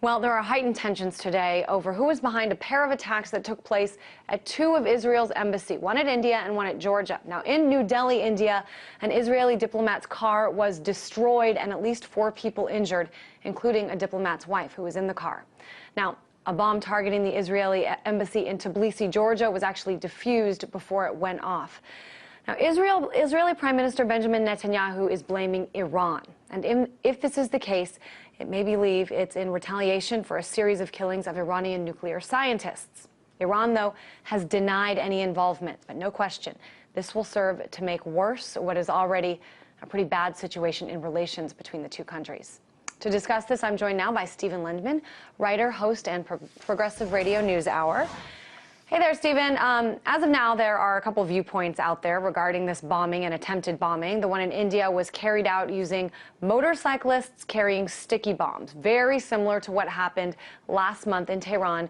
Well, there are heightened tensions today over who is behind a pair of attacks that took place at two of Israel's embassies, one at India and one at Georgia. Now, in New Delhi, India, an Israeli diplomat's car was destroyed and at least 4 people injured, including a diplomat's wife who was in the car. Now, a bomb targeting the Israeli embassy in Tbilisi, Georgia, was actually defused before it went off. Now, Israeli Prime Minister Benjamin Netanyahu is blaming Iran. And if this is the case, it may believe it's in retaliation for a series of killings of Iranian nuclear scientists. Iran, though, has denied any involvement, but no question, this will serve to make worse what is already a pretty bad situation in relations between the two countries. To discuss this, I'm joined now by Stephen Lindman, writer, host, and Progressive Radio News Hour. Hey there, Stephen. As of now, there are a couple of viewpoints out there regarding this bombing and attempted bombing. The one in India was carried out using motorcyclists carrying sticky bombs, very similar to what happened last month in Tehran,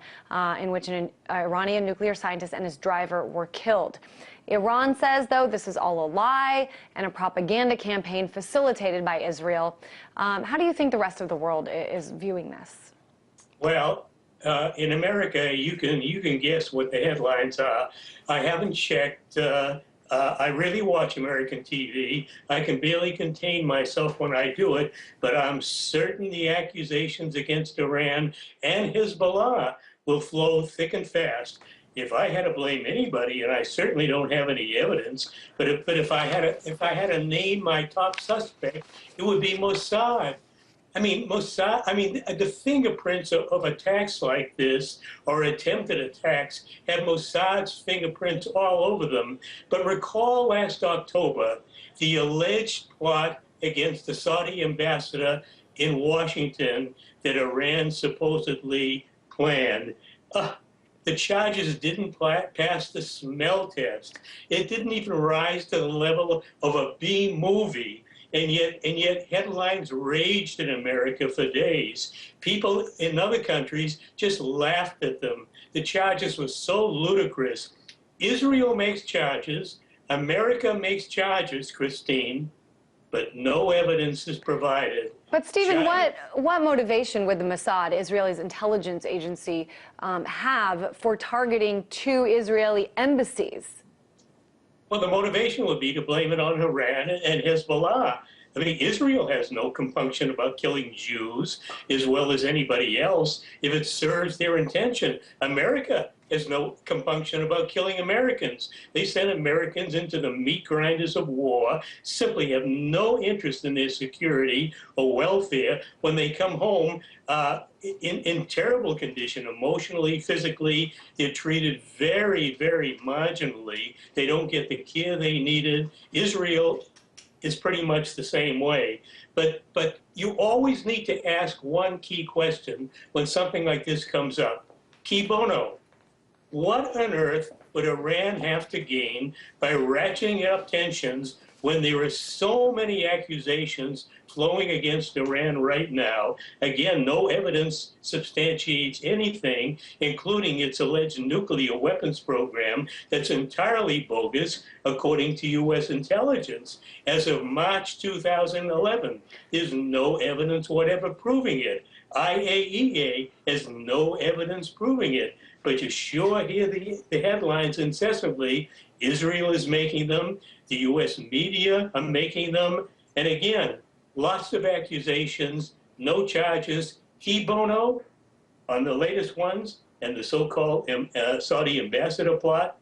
in which an Iranian nuclear scientist and his driver were killed. Iran says, though, this is all a lie and a propaganda campaign facilitated by Israel. How do you think the rest of the world is viewing this? Well, in America, you can guess what the headlines are. I haven't checked. I really watch American TV. I can barely contain myself when I do it, but I'm certain the accusations against Iran and Hezbollah will flow thick and fast. If I had to blame anybody, and I certainly don't have any evidence, but if I had to name my top suspect, it would be Mossad. I mean, Mossad, the fingerprints of attacks like this, or attempted attacks, have Mossad's fingerprints all over them. But recall last October, the alleged plot against the Saudi ambassador in Washington that Iran supposedly planned. The charges didn't pass the smell test. It didn't even rise to the level of a B movie. And yet headlines raged in America for days. People in other countries just laughed at them. The charges were so ludicrous. Israel makes charges, America makes charges, Christine, but no evidence is provided. But Stephen, what motivation would the Mossad, Israel's intelligence agency, have for targeting 2 Israeli embassies? Well, the motivation would be to blame it on Iran and Hezbollah. I mean, Israel has no compunction about killing Jews as well as anybody else if it serves their intention. America has no compunction about killing Americans. They send Americans into the meat grinders of war, simply have no interest in their security or welfare. When they come home in terrible condition, emotionally, physically, they're treated very, very marginally. They don't get the care they needed. Israel is pretty much the same way. But you always need to ask one key question when something like this comes up. Cui bono? What on earth would Iran have to gain by ratcheting up tensions when there are so many accusations flowing against Iran right now? Again, no evidence substantiates anything, including its alleged nuclear weapons program that's entirely bogus, according to U.S. intelligence. As of March 2011, there's no evidence whatever proving it. IAEA has no evidence proving it. But you sure hear the headlines incessantly. Israel is making them. The U.S. media are making them. And again, lots of accusations, no charges. Cui bono on the latest ones and the so-called Saudi ambassador plot.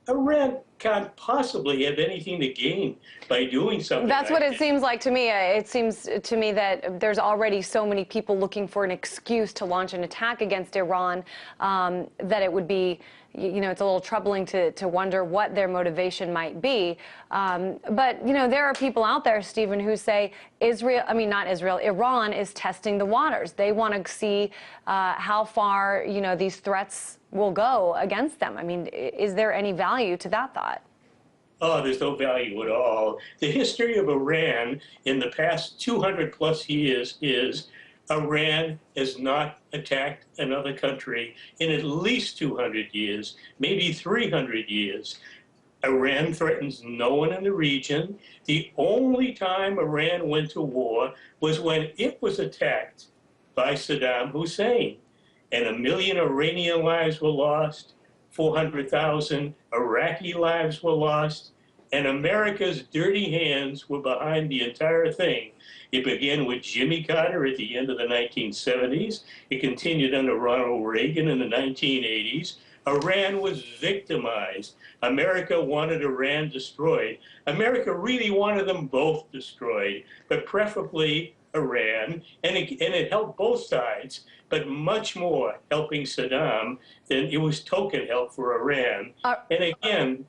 Iran can't possibly have anything to gain by doing something. That's what it seems like to me. It seems to me that there's already so many people looking for an excuse to launch an attack against Iran that it would be, you know, it's a little troubling to wonder what their motivation might be. But, you know, there are people out there, Stephen, who say Iran is testing the waters. They want to see how far, you know, these threats will go against them. I mean, is there any value to that thought? Oh, there's no value at all. The history of Iran in the past 200 plus years is Iran has not attacked another country in at least 200 years, maybe 300 years. Iran threatens no one in the region. The only time Iran went to war was when it was attacked by Saddam Hussein. And 1 million Iranian lives were lost, 400,000 Iraqi lives were lost, and America's dirty hands were behind the entire thing. It began with Jimmy Carter at the end of the 1970s. It continued under Ronald Reagan in the 1980s. Iran was victimized. America wanted Iran destroyed. America really wanted them both destroyed, but preferably Iran, and it helped both sides, but much more helping Saddam than it was token help for Iran. And again,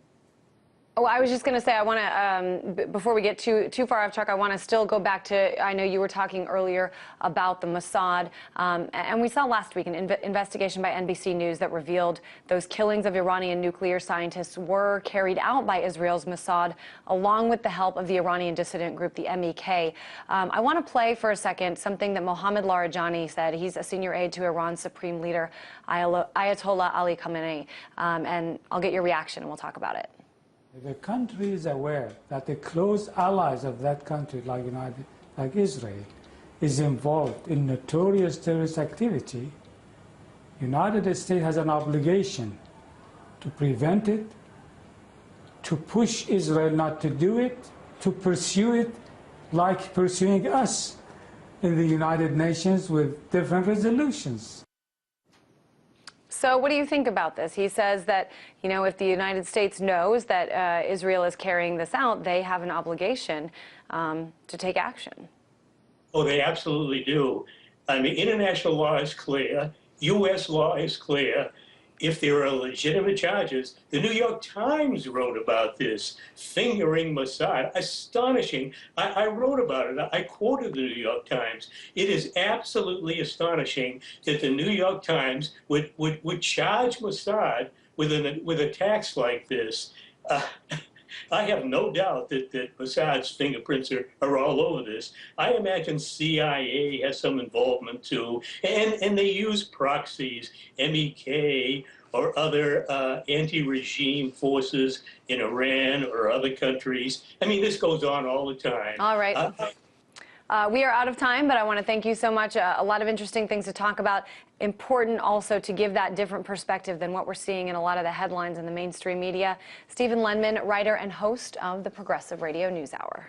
Oh, I was just going to say, I want to, before we get too far off track, I want to still go back to, I know you were talking earlier about the Mossad, and we saw last week an investigation by NBC News that revealed those killings of Iranian nuclear scientists were carried out by Israel's Mossad, along with the help of the Iranian dissident group, the MEK. I want to play for a second something that Mohammad Larijani said. He's a senior aide to Iran's supreme leader, Ayatollah Ali Khamenei, and I'll get your reaction and we'll talk about it. The country is aware that the close allies of that country, like Israel, is involved in notorious terrorist activity. United States has an obligation to prevent it, to push Israel not to do it, to pursue it like pursuing us in the United Nations with different resolutions. So what do you think about this? He says that, you know, if the United States knows that Israel is carrying this out, they have an obligation to take action. Oh, they absolutely do. I mean, international law is clear. U.S. law is clear. If there are legitimate charges, the New York Times wrote about this, fingering Mossad. Astonishing. I wrote about it. I quoted the New York Times. It is absolutely astonishing that the New York Times would charge Mossad with attacks like this. I have no doubt that Mossad's fingerprints are all over this. I imagine CIA has some involvement too, and they use proxies, MEK or other anti-regime forces in Iran or other countries. I mean, this goes on all the time. All right. We are out of time, but I want to thank you so much. A lot of interesting things to talk about. Important also to give that different perspective than what we're seeing in a lot of the headlines in the mainstream media. Stephen Lenman, writer and host of the Progressive Radio NewsHour.